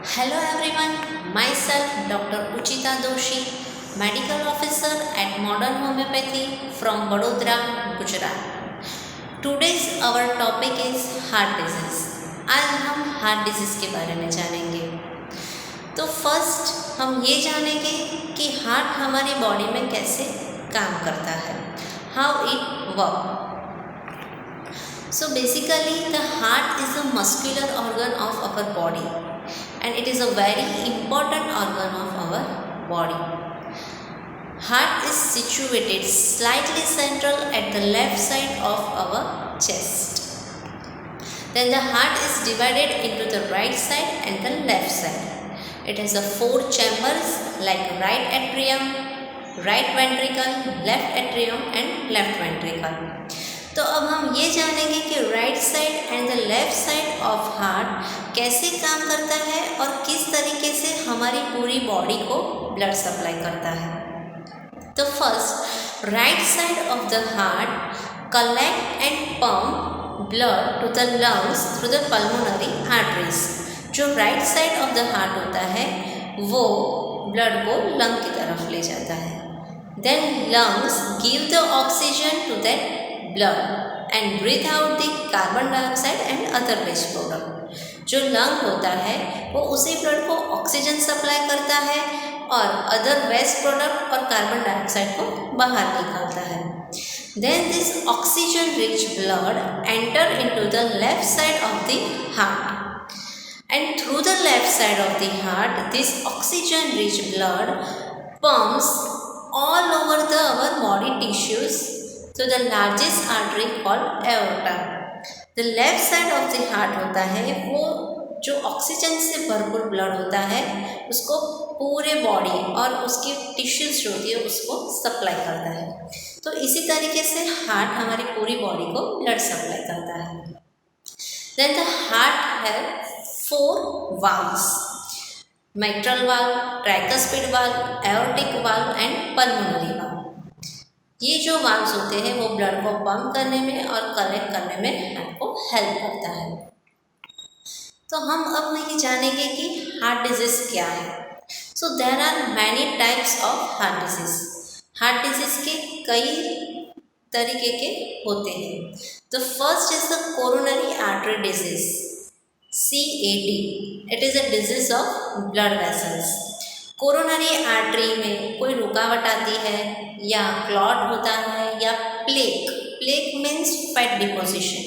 Hello everyone, myself Dr. Uchita Doshi, Medical Officer at Modern Homeopathy from Vadodara, Gujarat. Today's our topic is heart disease. आज हम heart disease के बारे में जानेंगे। तो first हम ये जानेंगे कि हार्ट हमारी बॉडी में कैसे काम करता है, how it work. So basically the heart is a muscular organ of our body and it is a very important organ of our body. Heart is situated slightly central at the left side of our chest. Then the heart is divided into the right side and the left side. It has a 4 chambers like right atrium, right ventricle, left atrium and left ventricle. तो अब हम ये जानेंगे कि right side and the left side of heart कैसे काम करता है और किस तरीके से हमारी पूरी बॉडी को ब्लड सप्लाई करता है। तो first right side of the heart collect and pump blood to the lungs through the pulmonary arteries. जो right side of the heart होता है वो ब्लड को लंग की तरफ ले जाता है। Then lungs give the oxygen to that blood and breathe out the carbon dioxide and other waste product। जो लंग होता है वो उसी ब्लड को ऑक्सीजन सप्लाई करता है और अदर वेस्ट प्रोडक्ट और कार्बन डाइऑक्साइड को बाहर निकालता है। Then this oxygen rich blood enter into the left side of the heart and through the left side of the heart this oxygen rich blood pumps all over the our body tissues तो the largest artery called aorta. The left side of the heart होता है वो जो oxygen से भरपूर blood होता है उसको पूरे बॉडी और उसकी टिश्यूज जो होती है उसको सप्लाई करता है। तो इसी तरीके से हार्ट हमारी पूरी बॉडी को ब्लड सप्लाई करता है। देन द हार्ट है 4 valves, mitral valve, tricuspid valve, aortic valve and pulmonary valve. ये जो वाल्व्स होते हैं वो ब्लड को पंप करने में और कलेक्ट करने में आपको हेल्प करता है। तो हम अब ये जानेंगे कि हार्ट डिजीज़ क्या है। So there are many types of heart disease. Heart disease के कई तरीके के होते हैं। The first is the coronary artery disease, CAD। It is a disease of blood vessels. Coronary artery में कोई रुकावट आती है या क्लॉट होता है या प्लेक मीन्स फैट डिपोजिशन।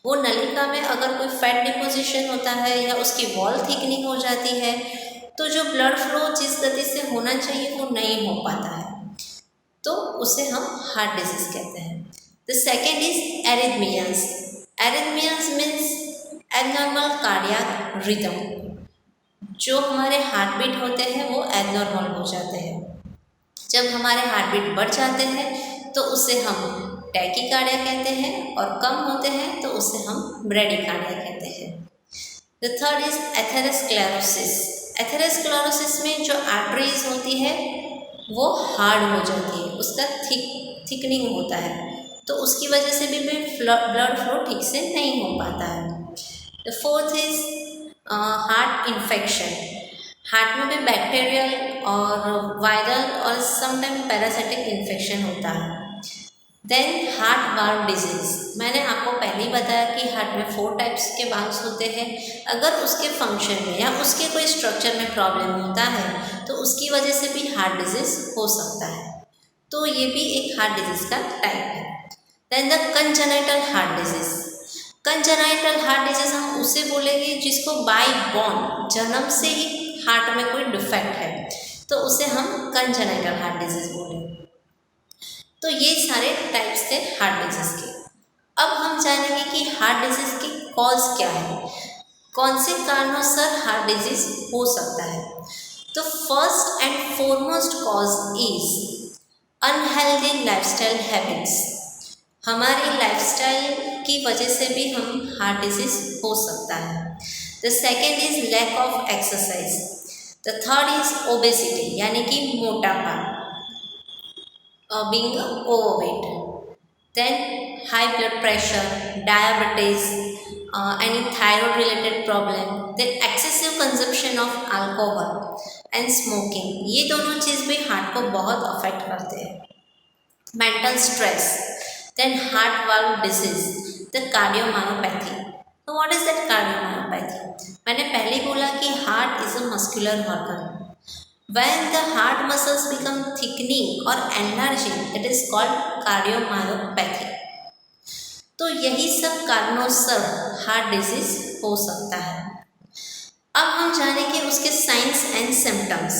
वो नलिका में अगर कोई फैट डिपोजिशन होता है या उसकी वॉल थिकनिंग हो जाती है तो जो ब्लड फ्लो जिस गति से होना चाहिए वो नहीं हो पाता है, तो उसे हम हार्ट डिजीज़ कहते हैं। The second is arrhythmias. Arrhythmias means abnormal cardiac rhythm. जो हमारे हार्ट बीट होते हैं वो एबनॉर्मल हो जाते हैं। जब हमारे हार्ट बीट बढ़ जाते हैं तो उसे हम टैकीकार्डिया कहते हैं और कम होते हैं तो उसे हम ब्रेडिकार्डिया कहते हैं। The third is atherosclerosis. Atherosclerosis में जो आर्टरीज होती है वो हार्ड हो जाती है, उसका थिकनिंग होता है, तो उसकी वजह से भी ब्लड फ्लो ठीक से नहीं हो पाता है। The fourth is heart infection. Heart में भी बैक्टीरियल और वायरल और समटाइम पैरासिटिक इन्फेक्शन होता है। Then heart valve disease. मैंने आपको पहले ही बताया कि हार्ट में 4 टाइप्स के वाल्व्स होते हैं। अगर उसके फंक्शन में या उसके कोई स्ट्रक्चर में प्रॉब्लम होता है तो उसकी वजह से भी हार्ट डिजीज़ हो सकता है, तो ये भी एक हार्ट डिजीज़ का टाइप है। Then the congenital heart disease. Congenital heart disease हम उसे बोलेंगे जिसको बाय बॉर्न जन्म से ही हार्ट में कोई डिफेक्ट है, तो उसे हम कंजेनाइटल हार्ट डिजीज़ बोलेंगे। तो ये सारे टाइप्स थे हार्ट डिजीज़ के। अब हम जानेंगे कि हार्ट डिजीज़ की कॉज क्या है, कौन से कारणों से हार्ट डिजीज़ हो सकता है। तो first and foremost cause is unhealthy lifestyle habits. हमारी लाइफस्टाइल की वजह से भी हम हार्ट डिजीज़ हो सकता है। The second is lack of exercise. The third is obesity यानी कि मोटापा, being overweight. Then high blood pressure, diabetes, any thyroid related problem, then excessive consumption of alcohol and smoking, ये दोनों चीज़ भी हार्ट को बहुत अफेक्ट करते हैं. Mental stress, then heart valve disease, the cardiomyopathy. So what is that cardiomyopathy? मैंने पहले बोला कि heart is a muscular organ. When the heart muscles become thickening or enlarging, it is called cardiomyopathy. तो यही सब कारणों से हार्ट डिजीज हो सकता है. अब हम जानेंगे उसके साइंस एंड सिम्टम्स.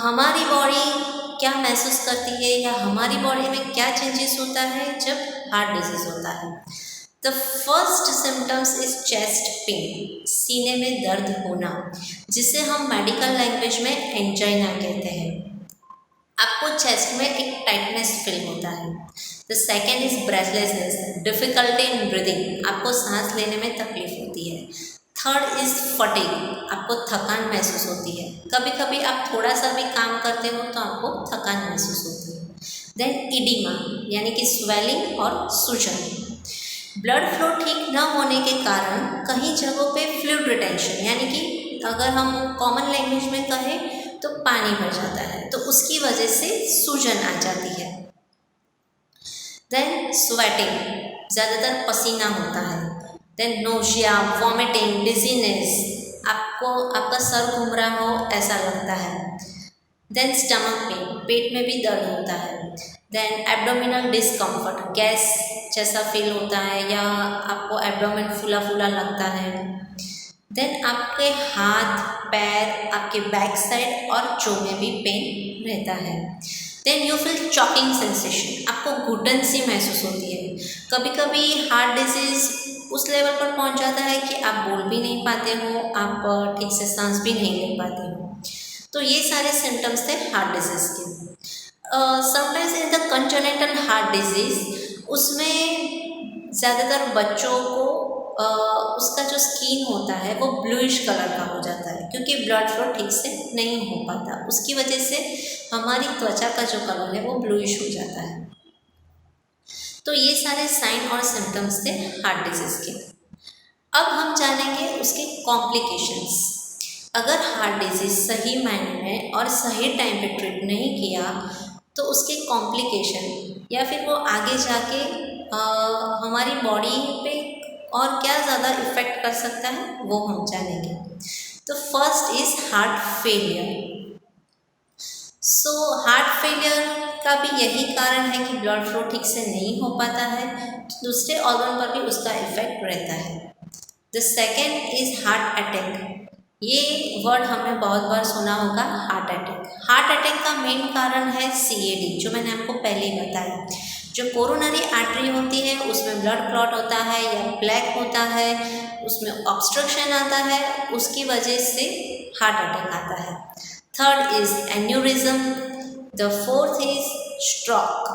हमारी बॉडी क्या महसूस करती है या हमारी बॉडी में क्या चेंजेस होता है जब हार्ट डिजीज होता है. The first symptoms is chest pain, सीने में दर्द होना, जिसे हम मेडिकल लैंग्वेज में एंजाइना कहते हैं. आपको चेस्ट में एक टाइटनेस फील होता है. The second is breathlessness, difficulty in breathing, आपको सांस लेने में तकलीफ होती है. थर्ड इज फटीग, आपको थकान महसूस होती है. कभी कभी आप थोड़ा सा भी काम करते हो तो आपको थकान महसूस होती है. देन इडिमा यानी कि स्वेलिंग और सूजन. ब्लड फ्लो ठीक न होने के कारण कई जगहों पे फ्लूइड रिटेंशन, यानी कि अगर हम कॉमन लैंग्वेज में कहें तो पानी भर जाता है, तो उसकी वजह से सूजन आ जाती है. देन स्वेटिंग, ज़्यादातर पसीना होता है. देन नोशिया, वॉमिटिंग, डिजीनेस, आपको आपका सर घूम रहा हो ऐसा लगता है. देन स्टमक पेन, पेट में भी दर्द होता है. देन एब्डोमिनल डिस्कम्फर्ट, गैस जैसा फील होता है या आपको एब्डोमेन फूला फूला लगता है. देन आपके हाथ पैर, आपके बैक साइड और जो में भी पेन रहता है. Then you feel choking sensation, आपको घुटन सी महसूस होती है. कभी कभी हार्ट डिजीज़ उस लेवल पर पहुंच जाता है कि आप बोल भी नहीं पाते हो, आप ठीक से सांस भी नहीं ले पाते हो. तो ये सारे सिम्टम्स थे हार्ट डिजीज़ के. Sometimes in the congenital heart disease, उसमें ज़्यादातर बच्चों को उसका जो स्किन होता है वो ब्लूइश कलर का हो जाता है, क्योंकि ब्लड फ्लो ठीक से नहीं हो पाता. उसकी वजह से हमारी त्वचा का जो कलर है वो ब्लूइश हो जाता है. तो ये सारे साइन और सिम्टम्स थे हार्ट डिजीज़ के. अब हम जानेंगे उसके कॉम्प्लिकेशंस. अगर हार्ट डिजीज़ सही मायने में और सही टाइम पे ट्रीट नहीं किया तो उसके कॉम्प्लिकेशन या फिर वो आगे जाके हमारी बॉडी पे और क्या ज़्यादा इफ़ेक्ट कर सकता है वो हम जानेंगे. तो first is heart failure. So heart failure का भी यही कारण है कि ब्लड फ्लो ठीक से नहीं हो पाता है, तो दूसरे ऑर्गन पर भी उसका इफेक्ट रहता है. The second is heart attack. ये वर्ड हमने बहुत बार सुना होगा, हार्ट अटैक. हार्ट अटैक का मेन कारण है CAD, जो मैंने आपको पहले ही बताया. जो कोरोनरी आर्टरी होती है उसमें ब्लड क्लॉट होता है या प्लेक होता है, उसमें ऑब्स्ट्रक्शन आता है, उसकी वजह से हार्ट अटैक आता है. Third is aneurysm. The fourth is stroke.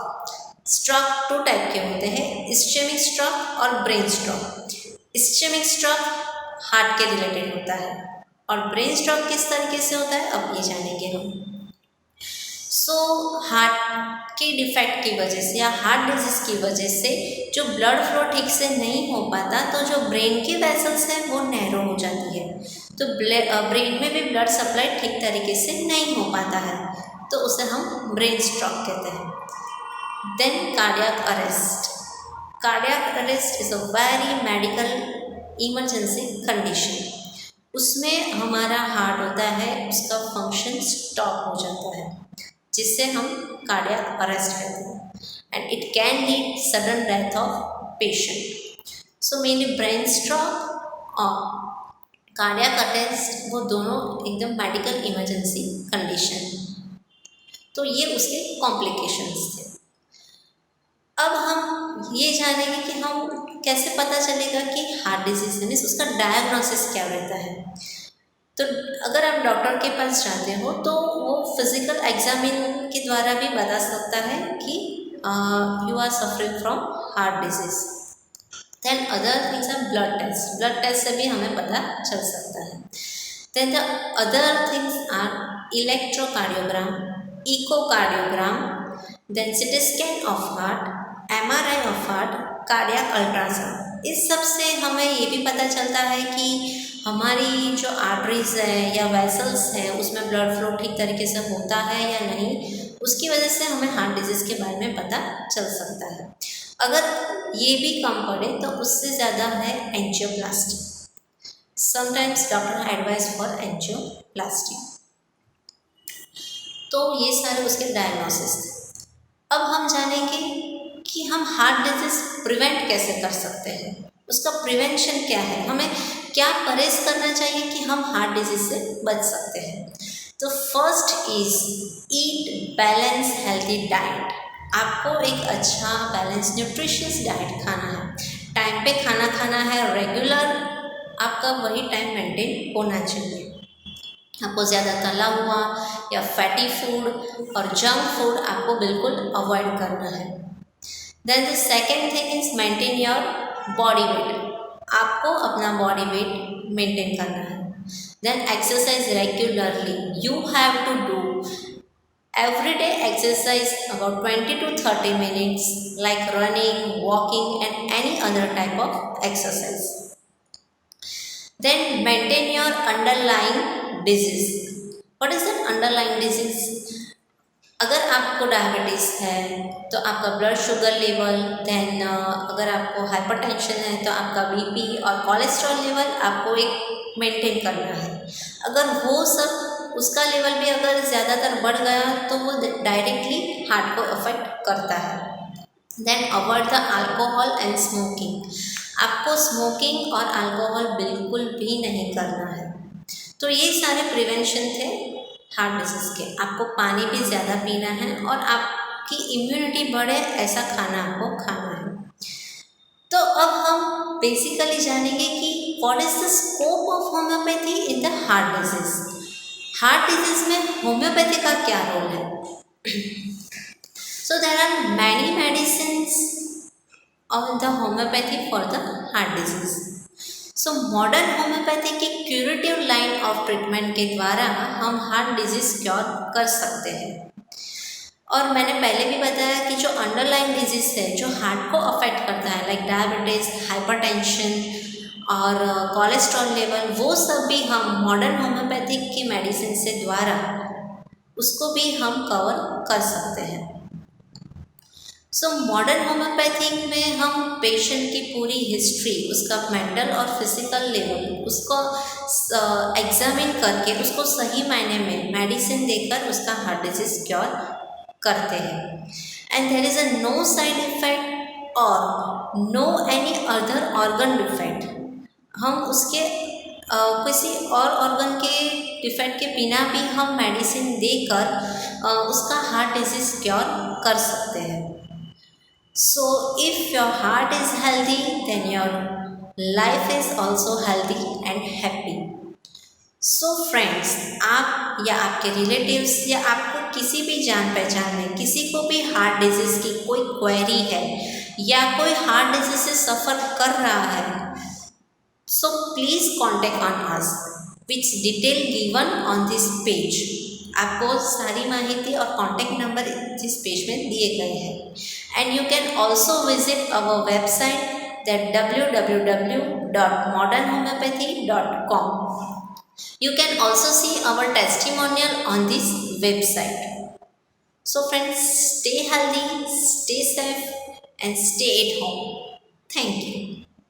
Stroke 2 type के होते हैं, इस्चेमिक स्ट्रोक और brain stroke. Ischaemic stroke heart के रिलेटेड होता है और ब्रेन स्ट्रोक किस तरीके से होता है अब ये जानेंगे हम. सो हार्ट के डिफेक्ट की वजह से या हार्ट डिजीज़ की वजह से जो ब्लड फ्लो ठीक से नहीं हो पाता, तो जो ब्रेन की वेसल्स हैं वो नैरो हो जाती है, तो ब्रेन में भी ब्लड सप्लाई ठीक तरीके से नहीं हो पाता है, तो उसे हम ब्रेन स्ट्रोक कहते हैं. Then cardiac arrest. Cardiac arrest is a very medical emergency condition. उसमें हमारा हार्ट होता है, उसका फंक्शन स्टॉप हो जाता है, जिससे हम कार्डियक अरेस्ट कहते हैं. And it can lead sudden death of patient. So mainly brain stroke और कार्डियक अरेस्ट वो दोनों एकदम मेडिकल इमरजेंसी कंडीशन. तो ये उसके कॉम्प्लिकेशंस थे. अब हम ये जानेंगे कि हम कैसे पता चलेगा कि हार्ट डिजीज़ मीन्स उसका डायग्नोसिस क्या रहता है. तो अगर आप डॉक्टर के पास जाते हो तो वो फिज़िकल एग्जामिन के द्वारा भी बता सकता है कि you are suffering from heart disease. Then other things are blood test. Blood test से भी हमें पता चल सकता है. Then the other things are electrocardiogram, echocardiogram, then CT scan of heart, MRI of heart, cardiac ultrasound. इस सब से हमें ये भी पता चलता है कि हमारी जो आर्टरीज है या वेसल्स है उसमें ब्लड फ्लो ठीक तरीके से होता है या नहीं, उसकी वजह से हमें हार्ट डिजीज़ के बारे में पता चल सकता है। अगर ये भी कम पड़े तो उससे ज़्यादा है angioplasty. Sometimes doctor advice for angioplasty. तो ये सारे उसके डायग्नोसिस थे। अब हम जानेंगे कि हम हार्ट डिजीज़ प्रिवेंट कैसे कर सकते हैं, उसका प्रिवेंशन क्या है, हमें क्या परहेज करना चाहिए कि हम हार्ट डिजीज़ से बच सकते हैं। तो first is eat balance healthy diet. आपको एक अच्छा बैलेंस न्यूट्रिशियस डाइट खाना है, टाइम पे खाना खाना है, रेगुलर आपका वही टाइम मेंटेन होना चाहिए। आपको ज़्यादा तला हुआ या फैटी फूड और जंक फूड आपको बिल्कुल अवॉइड करना है। Then the second thing is maintain your body weight. आपको अपना बॉडी वेट मेंटेन करना है। Then exercise regularly. You have to do everyday exercise about 20 to 30 minutes like running, walking and any other type of exercise. Then maintain your underlying disease. What is that underlying disease? अगर आपको diabetes है तो आपका blood sugar level, then अगर आपको hypertension है तो आपका बीपी और कोलेस्ट्रॉल लेवल आपको एक मेंटेन करना है। अगर वो सब उसका लेवल भी अगर ज़्यादातर बढ़ गया तो वो डायरेक्टली हार्ट को अफेक्ट करता है। Then avoid the alcohol and smoking. आपको स्मोकिंग और अल्कोहल बिल्कुल भी नहीं करना है। तो ये सारे प्रिवेंशन थे हार्ट डिजीज़ के। आपको पानी भी ज़्यादा पीना है और आपकी इम्यूनिटी बढ़े ऐसा खाना आपको खाना है। तो अब हम बेसिकली जानेंगे कि what is the scope of homeopathy in the heart disease. Heart disease में होम्योपैथी का क्या रोल है? So there are many medicines of the homeopathy for the heart disease. So modern homeopathy की क्यूरेटिव लाइन ऑफ ट्रीटमेंट के द्वारा हम heart disease cure कर सकते हैं। और मैंने पहले भी बताया कि जो अंडरलाइन डिजीज़ है जो हार्ट को अफेक्ट करता है लाइक डायबिटीज़, हाइपरटेंशन और कोलेस्ट्रॉल लेवल, वो सब भी हम मॉडर्न होम्योपैथिक की मेडिसिन से द्वारा उसको भी हम कवर कर सकते हैं। सो मॉडर्न होम्योपैथिक में हम पेशेंट की पूरी हिस्ट्री, उसका मेंटल और फिजिकल लेवल, उसको एग्जामिन करके उसको सही मायने में मेडिसिन देकर उसका हार्ट डिजीज़ क्योर करते हैं। And there is a no side effect और no any other organ defect. हम उसके किसी और ऑर्गन के डिफेक्ट के बिना भी हम मेडिसिन देकर उसका हार्ट डिजीज़ क्योर कर सकते हैं। So if your heart is healthy, then your life is also healthy and happy. So friends, आप या आपके रिलेटिव्स या आपको किसी भी जान पहचान में किसी को भी हार्ट डिजीज़ की कोई क्वेरी है या कोई हार्ट डिजीज़ से सफ़र कर रहा है, so please contact on us which detail given on this page. आपको सारी माहिती और कॉन्टैक्ट नंबर इस पेज में दिए गए हैं। And you can also visit our website that www.modernhomeopathy.com. You can also see our testimonial on this website. So friends, stay healthy, stay safe and stay at home. Thank you.